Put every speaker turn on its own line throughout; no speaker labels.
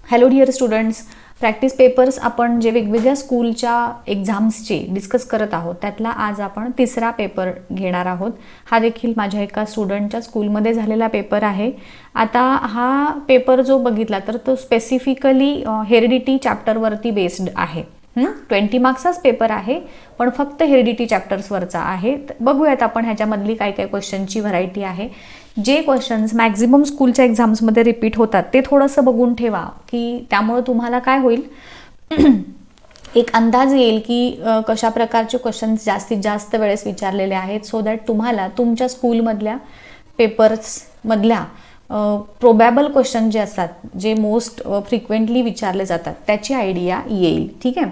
Hello dear students, practice papers आपण जे वेगवेगळ्या स्कूलच्या एक्झाम्सचे डिस्कस करत आहोत त्यातला आज आपण तिसरा पेपर घेणार आहोत. हा देखील माझ्या एका स्टुडंटच्या स्कूलमध्ये झालेला पेपर आहे. आता हा पेपर जो बघितला तर तो स्पेसिफिकली हेरिडिटी चॅप्टरवरती बेस्ड आहे. 20 मार्क्सचाच पेपर आहे, पण फक्त हेरिडिटी चॅप्टर्सवरचा आहे. बघूयात आपण ह्याच्यामधली काय काय क्वेश्चनची व्हरायटी आहे. जे क्वेश्चन्स मॅक्झिमम स्कूलच्या एक्झाम्समध्ये रिपीट होतात ते थोडंसं बघून ठेवा, की त्यामुळे तुम्हाला काय होईल एक अंदाज येईल की कशा प्रकारचे क्वेश्चन्स जास्तीत जास्त वेळेस विचारलेले आहेत, सो दॅट तुम्हाला तुमच्या स्कूलमधल्या पेपर्समधल्या प्रोबॅबल क्वेश्चन जे असतात, जे मोस्ट फ्रिक्वेंटली विचारले जातात, त्याची आयडिया येईल. ठीक आहे.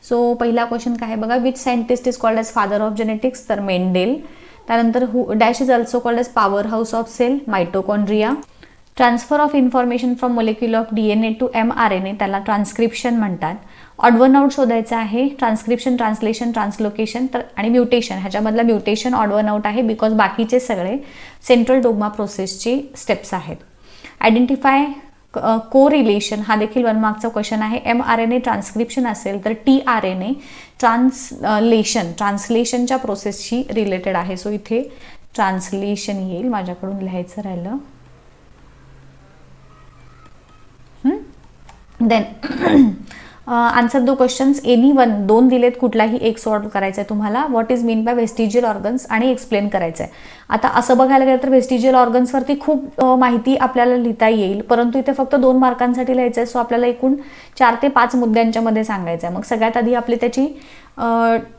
सो पहिला क्वेश्चन काय आहे बघा. Which scientist is called as father of genetics? तर मेंडेल. त्यानंतर dash is also called as power house of cell? Mitochondria. Transfer of information from molecule of DNA to mRNA त्याला ट्रान्स्क्रिप्शन म्हणतात. Odd one out शोधायचं आहे. Transcription, translation, translocation तर आणि mutation. ह्याच्यामधलं mutation odd one out आहे because बाकीचे सगळे सेंट्रल डोग्मा प्रोसेसची स्टेप्स आहेत. आयडेंटिफाय को रिलेशन हा देखील 1 मार्कचा क्वेश्चन आहे. mRNA ट्रान्स्क्रिप्शन असेल तर tRNA ट्रान्सलेशनच्या प्रोसेसशी रिलेटेड आहे. सो इथे ट्रान्सलेशन येईल, माझ्याकडून लिहायचं राहिलं. देन आन्सर दो क्वेश्चन्स. एनी वन, 2 दिलेत, कुठलाही एक सॉल्व करायचं आहे तुम्हाला. What is mean by vestigial organs आणि एक्सप्लेन करायचं आहे. आता असं बघायला गेलं तर वेस्टिजियल ऑर्गन्सवरती खूप माहिती आपल्याला लिहिता येईल, परंतु इथे फक्त 2 मार्कांसाठी लिहायचं आहे. सो आपल्याला एकूण 4 ते 5 मुद्द्यांच्या मध्ये सांगायचं आहे. मग सगळ्यात आधी आपली त्याची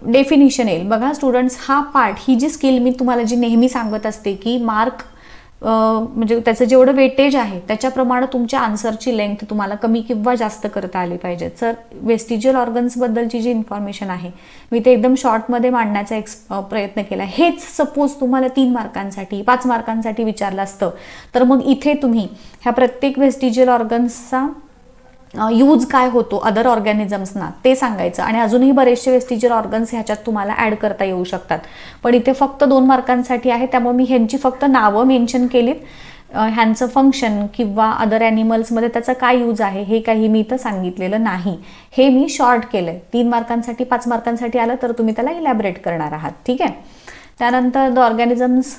डेफिनिशन येईल. बघा स्टुडंट्स, हा पार्ट, ही जी स्किल मी तुम्हाला जी नेहमी सांगत असते की मार्क म्हणजे त्याचं जेवढं वेटेज आहे त्याच्याप्रमाणे तुमच्या आन्सरची लेंथ तुम्हाला कमी किंवा जास्त करता आली पाहिजे. तर वेस्टिजियल ऑर्गन्सबद्दलची जी इन्फॉर्मेशन आहे मी ते एकदम शॉर्टमध्ये मांडण्याचा प्रयत्न केला. हेच सपोज तुम्हाला 3 मार्कांसाठी 5 मार्कांसाठी विचारलं असतं तर मग इथे तुम्ही ह्या प्रत्येक वेस्टिजियल ऑर्गन्सचा यूज काय होतो अदर ऑर्गॅनिझम्सना ते सांगायचं, आणि अजूनही बरेचसे वेस्टिजियल ऑर्गन्स ह्याच्यात तुम्हाला ॲड करता येऊ शकतात. पण इथे फक्त 2 मार्कांसाठी आहे, त्यामुळे मी ह्यांची फक्त नावं मेन्शन केलीत. ह्यांचं फंक्शन किंवा अदर ॲनिमल्समध्ये त्याचा काय यूज आहे हे काही मी इथं सांगितलेलं नाही. हे मी शॉर्ट केलं आहे. 3 मार्कांसाठी 5 मार्कांसाठी आलं तर तुम्ही त्याला इलॅबरेट करणार आहात. ठीक आहे. त्यानंतर द ऑर्गॅनिझम्स,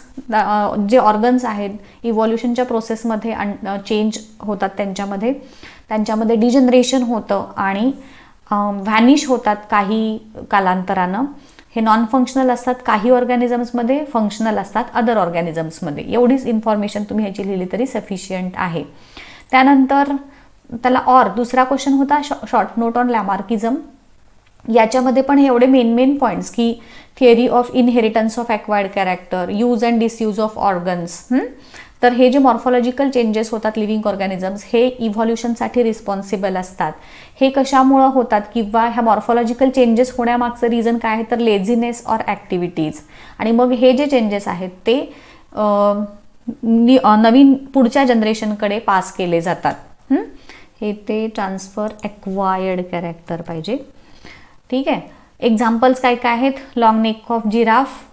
जे ऑर्गन्स आहेत इव्हॉल्युशनच्या प्रोसेसमध्ये चेंज होतात, त्यांच्यामध्ये डिजनरेशन होतं आणि व्हॅनिश होतात काही कालांतरानं. हे नॉन फंक्शनल असतात, काही ऑर्गॅनिझम्समध्ये फंक्शनल असतात अदर ऑर्गॅनिझम्समध्ये. एवढीच इन्फॉर्मेशन तुम्ही ह्याची लिहिली तरी सफिशियंट आहे. त्यानंतर त्याला दुसरा क्वेश्चन होता शॉर्ट नोट ऑन लॅमार्किझम. याच्यामध्ये पण हे एवढे मेन पॉईंट्स की theory of inheritance of acquired character, use and disuse of organs. तर हे जे मॉर्फॉलॉजिकल चेंजेस होतात लिव्हिंग ऑर्गॅनिझम्स, हे इव्हॉल्युशनसाठी रिस्पॉन्सिबल असतात. हे कशामुळं होतात किंवा ह्या मॉर्फॉलॉजिकल चेंजेस होण्यामागचं रिझन काय आहे तर लेझिनेस ऑर ॲक्टिव्हिटीज. आणि मग हे जे चेंजेस आहेत ते नवीन पुढच्या जनरेशनकडे पास केले जातात. हे ते ट्रान्सफर ॲक्वायर्ड कॅरेक्टर पाहिजे. ठीक आहे. एक्झाम्पल्स काय काय आहेत. Long neck of giraffe,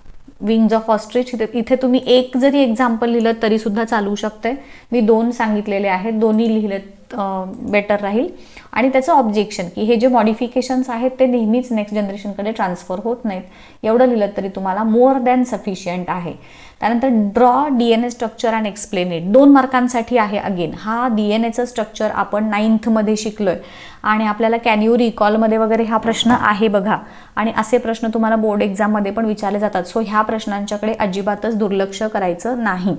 wings of ostrich. इथे तुम्ही एक जरी एक्झाम्पल लिहिलं तरी सुद्धा चालू शकतंय. मी 2 सांगितलेले आहेत, दोन्ही लिहिलेत बेटर राहील. आणि त्याचं ऑब्जेक्शन की हे जे मॉडिफिकेशन्स आहेत ते नेहमीच नेक्स्ट जनरेशनकडे ट्रान्सफर होत नाहीत, एवढं लिहिलं तरी तुम्हाला मोर दॅन सफिशियंट आहे. त्यानंतर draw DNA structure and explain it. 2 मार्कांसाठी आहे. अगेन हा DNAचं स्ट्रक्चर आपण 9th मध्ये शिकलोय आणि आपल्याला कॅन यू रिकॉलमध्ये वगैरे हा प्रश्न आहे बघा. आणि असे प्रश्न तुम्हाला बोर्ड एक्झाममध्ये पण विचारले जातात. सो ह्या प्रश्नांच्याकडे अजिबातच दुर्लक्ष करायचं नाही.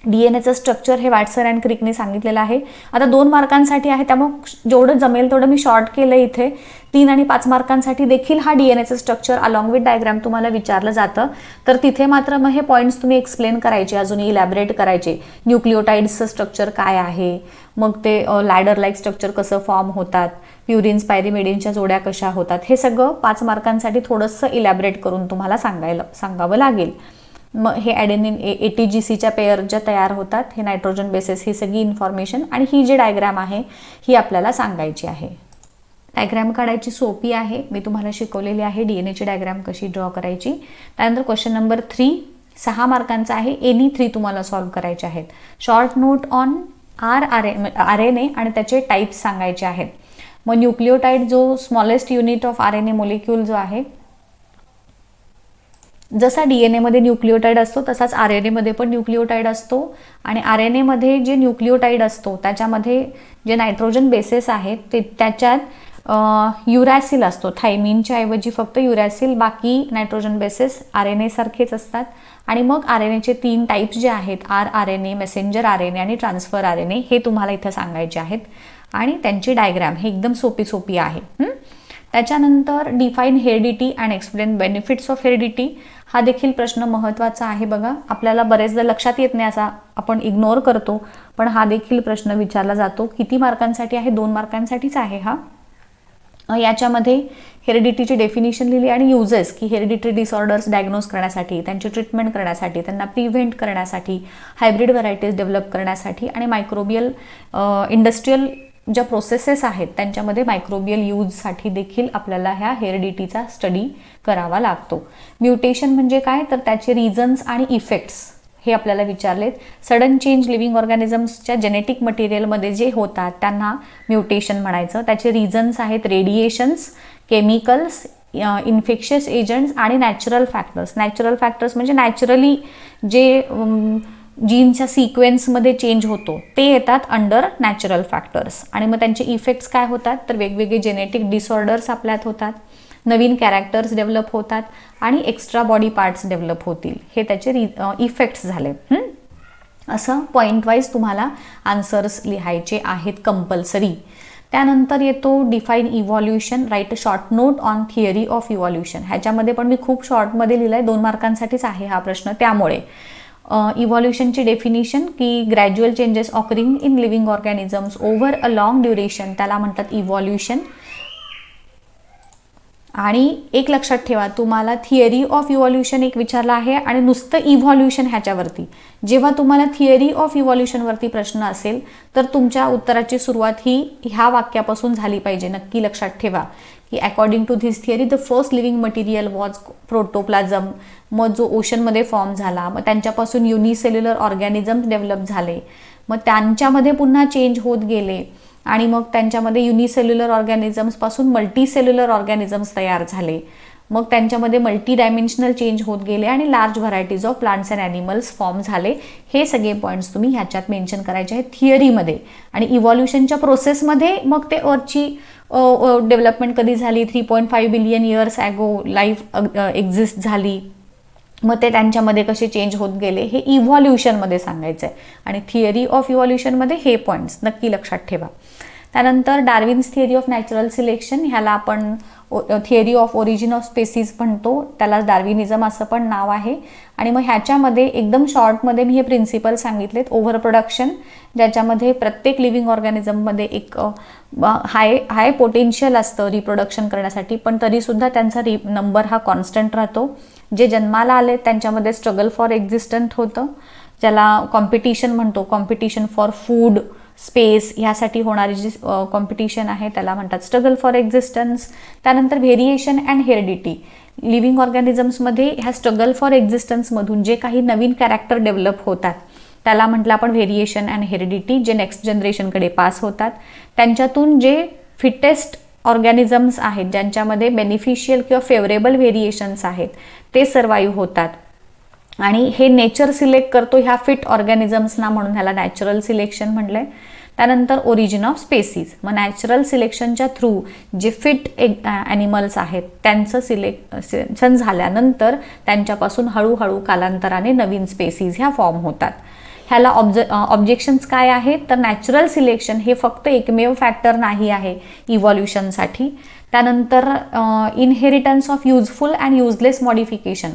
DNAचं स्ट्रक्चर हे वॅटसन अँड क्रिकने सांगितलेलं आहे. आता 2 मार्कांसाठी आहे त्यामुळे जेवढं जमेल तेवढं मी शॉर्ट केलं इथे. 3 आणि 5 मार्कांसाठी देखील हा DNAचं स्ट्रक्चर अलॉंग विथ डायग्राम तुम्हाला विचारलं जातं. तर तिथे मात्र मग हे पॉईंट्स तुम्ही एक्सप्लेन करायचे, अजूनही इलॅबरेट करायचे. न्यूक्लिओटाइड्सचं स्ट्रक्चर काय आहे, मग ते लॅडर लाईक स्ट्रक्चर कसं फॉर्म होतात, प्युरिन्स पायरिमिडिनच्या जोड्या कशा होतात, हे सगळं 5 मार्कांसाठी थोडंसं इलॅबरेट करून तुम्हाला सांगावं लागेल. मग हे ॲडेनिन ATGCच्या पेअर ज्या तयार होतात, हे नायट्रोजन बेसेस, ही सगळी इन्फॉर्मेशन आणि ही जी डायग्राम आहे ही आपल्याला सांगायची आहे. डायग्राम काढायची सोपी आहे, मी तुम्हाला शिकवलेली आहे DNAची डायग्राम कशी ड्रॉ करायची. त्यानंतर क्वेश्चन नंबर 3 6 मार्कांचा आहे. एनी 3 तुम्हाला सॉल्व्ह करायचे आहेत. शॉर्ट नोट ऑन RNA आणि त्याचे टाईप्स सांगायचे आहेत. मग न्यूक्लियोटाईड जो smallest unit of RNA molecule जो आहे, जसा DNA मध्ये न्यूक्लियोटाईड असतो तसाच RNA मध्ये पण न्यूक्लियोटाईड असतो. आणि RNA मध्ये जे न्यूक्लियोटाईड असतो त्याच्यामध्ये जे नायट्रोजन बेसेस आहेत ते त्याच्यात युरॅसिल असतो. थायमिनच्या ऐवजी फक्त युरॅसिल, बाकी नायट्रोजन बेसेस RNA सारखेच असतात. आणि मग RNAचे 3 टाईप्स जे आहेत, rRNA, मेसेंजर RNA आणि ट्रान्सफर RNA, हे तुम्हाला इथं सांगायचे आहेत. आणि त्यांची डायग्राम हे एकदम सोपी आहे. त्याच्यानंतर define heredity and explain benefits of heredity, हा देखील प्रश्न महत्त्वाचा आहे बघा. आपल्याला बरेचदा लक्षात येत नाही, असा आपण इग्नोर करतो, पण हा देखील प्रश्न विचारला जातो. किती मार्कांसाठी आहे? 2 मार्कांसाठीच आहे हा. याच्यामध्ये हेरिडिटीची डेफिनिशन लिहिली आणि युजेस, की हेरिडिटरी डिसऑर्डर्स डायग्नोज करण्यासाठी, त्यांची ट्रीटमेंट करण्यासाठी, त्यांना प्रिव्हेंट करण्यासाठी, हायब्रिड व्हरायटीज डेव्हलप करण्यासाठी आणि मायक्रोबियल इंडस्ट्रियल ज्या प्रोसेसेस आहेत त्यांच्यामध्ये मायक्रोबियल यूजसाठी देखील आपल्याला ह्या हेरिडिटीचा स्टडी करावा लागतो. म्युटेशन म्हणजे काय, तर त्याचे रिझन्स आणि इफेक्ट्स हे आपल्याला विचारलेत. सडन चेंज लिव्हिंग ऑर्गॅनिझम्सच्या जेनेटिक मटेरियलमध्ये जे होतात त्यांना म्युटेशन म्हणायचं. त्याचे रिझन्स आहेत रेडिएशन्स, केमिकल्स, इन्फेक्शियस एजंट्स आणि नॅचरल फॅक्टर्स. नॅचरल फॅक्टर्स म्हणजे नॅचरली जे जीनच्या सिक्वेन्समध्ये चेंज होतो ते येतात अंडर नॅचरल फॅक्टर्स. आणि मग त्यांचे इफेक्ट्स काय होतात, तर वेगवेगळे जेनेटिक डिसऑर्डर्स आपल्यात होतात, नवीन कॅरेक्टर्स डेव्हलप होतात आणि एक्स्ट्रा बॉडी पार्ट्स डेव्हलप होतील. हे त्याचे इफेक्ट्स झाले. असं पॉईंट वाईज तुम्हाला आन्सर्स लिहायचे आहेत कंपल्सरी. त्यानंतर येतो define evolution, right a short note on theory of evolution. ह्याच्यामध्ये पण मी खूप शॉर्टमध्ये लिहिलं आहे, 2 मार्कांसाठीच आहे हा प्रश्न. त्यामुळे इव्हॉल्युशनची डेफिनिशन, की gradual changes occurring in living organisms over a long duration, त्याला म्हणतात इव्हॉल्युशन. आणि एक लक्षात ठेवा, तुम्हाला थिअरी ऑफ इव्हॉल्युशन एक विचारला आहे आणि नुसतं इव्हॉल्युशन ह्याच्यावरती. जेव्हा तुम्हाला थिअरी ऑफ इव्हॉल्युशनवरती प्रश्न असेल तर तुमच्या उत्तराची सुरुवात ही ह्या वाक्यापासून झाली पाहिजे. नक्की लक्षात ठेवा की according to this theory the first living material was protoplasm. मग जो ओशनमध्ये फॉर्म झाला, मग त्यांच्यापासून युनिसेल्युलर ऑर्गॅनिझम्स डेव्हलप झाले, मग त्यांच्यामध्ये पुन्हा चेंज होत गेले आणि मग त्यांच्यामध्ये युनिसेल्युलर ऑर्गॅनिझम्सपासून मल्टीसेल्युलर ऑर्गॅनिझम्स तयार झाले. मग त्यांच्यामध्ये मल्टी डायमेन्शनल चेंज होत गेले आणि large varieties of plants and animals form झाले. हे सगळे पॉईंट्स तुम्ही ह्याच्यात मेन्शन करायचे आहेत थिअरीमध्ये. आणि इव्हॉल्युशनच्या प्रोसेसमध्ये मग ते अर्थची डेव्हलपमेंट कधी झाली, 3.5 billion years ago life exist झाली, मग ते त्यांच्यामध्ये कसे चेंज होत गेले हे इव्हॉल्युशनमध्ये सांगायचं आहे. आणि थिअरी ऑफ इव्हॉल्युशनमध्ये हे पॉईंट्स नक्की लक्षात ठेवा. त्यानंतर Darwin's theory of natural selection, ह्याला आपण theory of origin of species म्हणतो, त्याला डार्विनिझम असं पण नाव आहे. आणि मग ह्याच्यामध्ये एकदम शॉर्टमध्ये मी हे प्रिन्सिपल सांगितलेत. ओव्हर प्रोडक्शन, ज्याच्यामध्ये प्रत्येक लिव्हिंग ऑर्गॅनिझममध्ये एक हाय पोटेन्शियल असतं रिप्रोडक्शन करण्यासाठी, पण तरीसुद्धा त्यांचा नंबर हा कॉन्स्टंट राहतो. जे जन्माला आले त्यांच्यामध्ये स्ट्रगल फॉर एक्झिस्टंट होतं, ज्याला कॉम्पिटिशन म्हणतो. कॉम्पिटिशन फॉर फूड, स्पेस ह्यासाठी होणारी जी कॉम्पिटिशन आहे त्याला म्हणतात स्ट्रगल फॉर एक्झिस्टन्स. त्यानंतर व्हेरिएशन अँड हेरिडिटी, लिव्हिंग ऑर्गॅनिझम्समध्ये ह्या स्ट्रगल फॉर एक्झिस्टन्समधून जे काही नवीन कॅरेक्टर डेव्हलप होतात त्याला म्हटलं आपण व्हेरिएशन अँड हेरिडिटी, जे नेक्स्ट जनरेशनकडे पास होतात. त्यांच्यातून जे फिटेस्ट ऑर्गॅनिझम्स आहेत, ज्यांच्यामध्ये बेनिफिशियल किंवा फेवरेबल व्हेरिएशन्स आहेत, ते सर्वाईव्ह होतात. आणि हे नेचर सिलेक्ट करतो ह्या फिट ऑर्गॅनिझम्सना, म्हणून ह्याला नॅचरल सिलेक्शन म्हटलंय. त्यानंतर ओरिजिन ऑफ स्पेसीज, मग नॅचरल सिलेक्शनच्या थ्रू जे फिट ॲनिमल्स आहेत त्यांचं सिलेक्शन झाल्यानंतर त्यांच्यापासून हळूहळू कालांतराने नवीन स्पेसीज ह्या फॉर्म होतात. ह्याला ऑब्जेक्शन्स काय आहेत, तर नॅचरल सिलेक्शन हे फक्त एकमेव फॅक्टर नाही आहे इव्हॉल्युशनसाठी. त्यानंतर inheritance of useful and useless modification,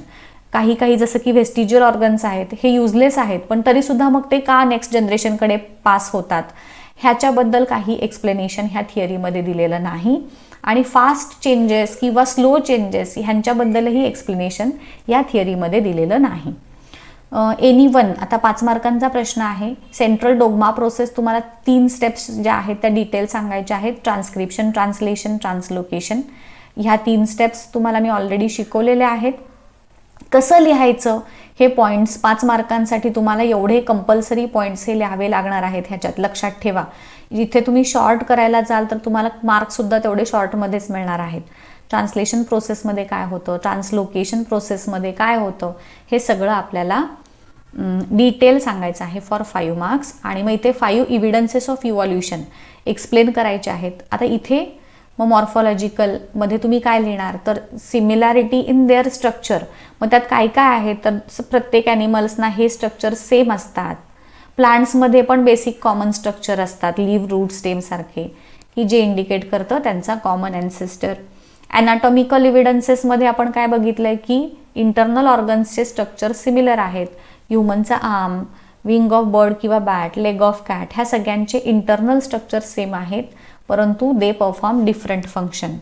काही जसं की व्हेस्टिजियल ऑर्गन्स आहेत हे युजलेस आहेत, पण तरीसुद्धा मग ते का नेक्स्ट जनरेशनकडे पास होतात ह्याच्याबद्दल काही एक्सप्लेनेशन ह्या थिअरीमध्ये दिलेलं नाही. आणि फास्ट चेंजेस किंवा स्लो चेंजेस ह्यांच्याबद्दलही एक्सप्लेनेशन या थिअरीमध्ये दिलेलं नाही. एनीवन, आता 5 मार्कांचा प्रश्न आहे. सेंट्रल डोग्मा प्रोसेस, तुम्हाला 3 स्टेप्स ज्या आहेत त्या डिटेल सांगायच्या आहेत. ट्रान्स्क्रिप्शन, ट्रान्सलेशन, ट्रान्सलोकेशन, ह्या 3 स्टेप्स तुम्हाला मी ऑलरेडी शिकवलेल्या आहेत. कसं लिहायचं हे पॉईंट्स 5 मार्कांसाठी तुम्हाला एवढे कंपल्सरी पॉईंट्स हे लिहावे लागणार आहेत. ह्याच्यात लक्षात ठेवा, जिथे तुम्ही शॉर्ट करायला जाल तर तुम्हाला मार्क्ससुद्धा तेवढे शॉर्टमध्येच मिळणार आहेत. ट्रान्सलेशन प्रोसेसमध्ये काय होतं, ट्रान्सलोकेशन प्रोसेसमध्ये काय होतं, हे सगळं आपल्याला डिटेल सांगायचं आहे फॉर 5 मार्क्स. आणि मग इथे 5 इव्हिडन्सेस ऑफ इव्हॉल्युशन एक्सप्लेन करायचे आहेत. आता इथे मग मॉर्फॉलॉजिकलमध्ये तुम्ही काय लिहिणार, तर सिमिलॅरिटी इन देअर स्ट्रक्चर. मग त्यात काय काय आहे, तर प्रत्येक ॲनिमल्सना हे स्ट्रक्चर सेम असतात. प्लांट्समध्ये पण बेसिक कॉमन स्ट्रक्चर असतात, लीव, रूट, स्टेम सारखे, की जे इंडिकेट करतं त्यांचा कॉमन ॲन्सेस्टर. ॲनाटॉमिकल इव्हिडन्सेसमध्ये आपण काय बघितलंय की इंटरनल ऑर्गन्सचे स्ट्रक्चर सिमिलर आहेत. ह्युमनचा आर्म, विंग ऑफ बर्ड किंवा बॅट, लेग ऑफ कॅट, ह्या सगळ्यांचे इंटरनल स्ट्रक्चर सेम आहेत, परंतु दे परफॉर्म डिफरंट फंक्शन,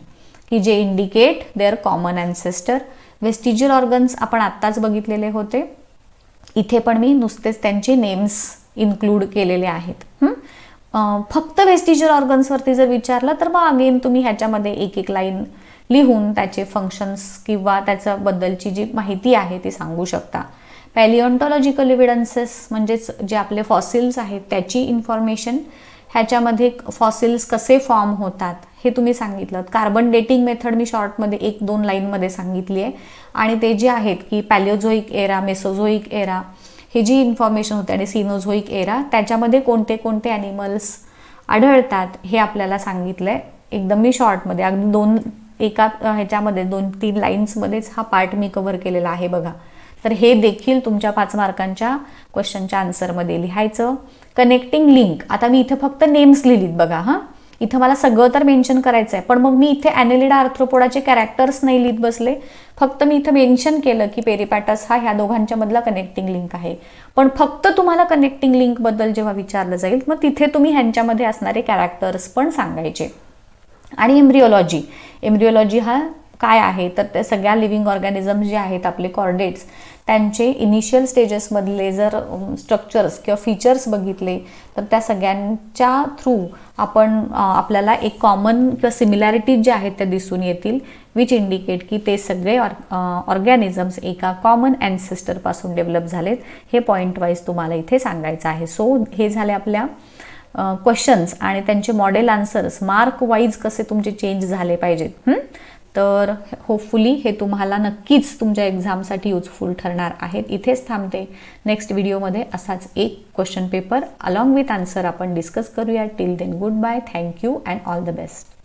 की जे indicate their common ancestor. Vestigial organs आपण आत्ताच बघितलेले होते. इथे पण मी नुसतेच त्यांचे नेम्स इन्क्लूड केलेले आहेत. फक्त वेस्टिजियल ऑर्गन्सवरती जर विचारलं तर मग अगेन तुम्ही ह्याच्यामध्ये एक एक लाईन लिहून त्याचे फंक्शन्स किंवा त्याच्याबद्दलची जी माहिती आहे ती सांगू शकता. पॅलिओन्टॉलॉजिकल इव्हिडन्सेस म्हणजेच जे आपले फॉसिल्स आहेत त्याची इन्फॉर्मेशन, ह्याच्यामध्ये फॉसिल्स कसे फॉर्म होतात हे तुम्ही सांगितलं. कार्बन डेटिंग मेथड मी शॉर्टमध्ये 1-2 लाईनमध्ये सांगितली आहे. आणि ते जे आहेत की पॅलिओझोईक एरा, मेसोझोईक एरा, हे जी इन्फॉर्मेशन होते, आणि सिनोझोईक एरा, त्याच्यामध्ये कोणते कोणते ॲनिमल्स आढळतात हे आपल्याला सांगितलं आहे. एकदम मी शॉर्टमध्ये अगदी एका ह्याच्यामध्ये 2-3 लाईन्समध्येच हा पार्ट मी कव्हर केलेला आहे बघा. तर हे देखील तुमच्या 5 मार्कांच्या क्वेश्चनच्या आन्सरमध्ये लिहायचं. कनेक्टिंग लिंक, आता मी इथं फक्त नेम्स लिहिलीत बघा. इथं मला सगळं तर मेन्शन करायचं आहे, पण मग मी इथे ॲनेलिडा आर्थ्रोपोडाचे कॅरेक्टर्स नाही लिहित बसले. फक्त मी इथं मेन्शन केलं की पेरिपॅटस हा ह्या दोघांच्या मधला कनेक्टिंग लिंक आहे. पण फक्त तुम्हाला कनेक्टिंग लिंकबद्दल जेव्हा विचारलं जाईल मग तिथे तुम्ही ह्यांच्यामध्ये असणारे कॅरेक्टर्स पण सांगायचे. आणि एम्ब्रिओलॉजी हा काय आहे, तर त्या सगळ्या लिव्हिंग ऑर्गॅनिझम जे आहेत आपले कॉर्डेट्स, त्यांचे इनिशियल स्टेजेसमधले जर स्ट्रक्चर्स किंवा फीचर्स बघितले तर त्या सगळ्यांच्या थ्रू आपल्याला एक कॉमन किंवा सिमिलॅरिटीज ज्या आहेत त्या दिसून येतील, विच इंडिकेट की ते सगळे ऑर्गॅनिझम्स एका कॉमन ॲन्सेस्टरपासून डेव्हलप झालेत. हे पॉईंट वाईज तुम्हाला इथे सांगायचं आहे. सो हे झाले आपल्या क्वेश्चन्स आणि त्यांचे मॉडेल आन्सर्स मार्क वाईज कसे तुमचे चेंज झाले पाहिजेत. तर होपफुली हे तुम्हाला नक्कीच तुमच्या एक्झामसाठी युजफुल ठरणार आहेत. इथेच थांबते. नेक्स्ट व्हिडिओमध्ये असाच एक question paper along with answer आपण डिस्कस करूया. Till then good bye, thank you and all the best.